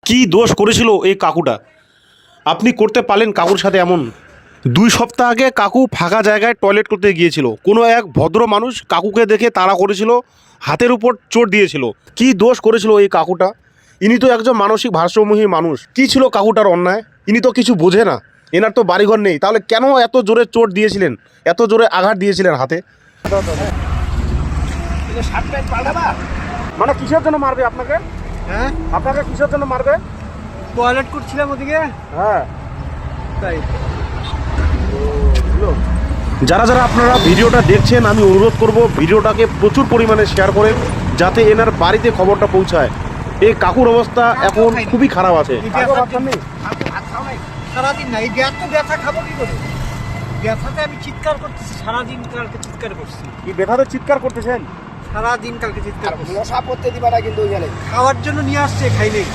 কি দোষ করেছিল এই কাকুটা? আপনি করতে পারলেন কাকুর সাথে এমন? 2 সপ্তাহ আগে কাকু ফাঁকা জায়গায় টয়লেট করতে গিয়েছিল। কোনো এক ভদ্র মানুষ কাকুকে দেখে তাড়া করেছিল, হাতের উপর চোট দিয়েছিল। কি দোষ করেছিল এই কাকুটা? ইনি তো একজন মানসিক ভারসাম্যহীন মানুষ। কি ছিল কাকুটার অন্যায়? ইনি তো কিছু বোঝে না, এনার তো বাড়িঘর নেই, তাহলে কেন এত জোরে চোট দিয়েছিলেন, এত জোরে আঘাত দিয়েছিলেন হাতে? মানে কিসের জন্য মারবে আপনাকে? হ্যাঁ, আপনাকে কিসের জন্য মারবে? টয়লেট করছিলাম ওদিকে। হ্যাঁ, তাই যারা যারা আপনারা ভিডিওটা দেখছেন, আমি অনুরোধ করব ভিডিওটাকে প্রচুর পরিমাণে শেয়ার করেন, যাতে এনার বাড়িতে খবরটা পৌঁছায়। এই কাকুর অবস্থা এখন খুবই খারাপ আছে। সারাদিন না, এই ব্যথা খাবো কি করে? ব্যথাতে আমি চিৎকার করতেছি, সারাদিন কালকে চিৎকার করছি। এই ব্যথাতে চিৎকার করতেছেন? সারাদিন কালকে চিৎকার করছি। মশা পড়তে দিবা না কিন্তু ওইখানে। খাওয়ার জন্য নিয়ে আসছে, খাই নেই।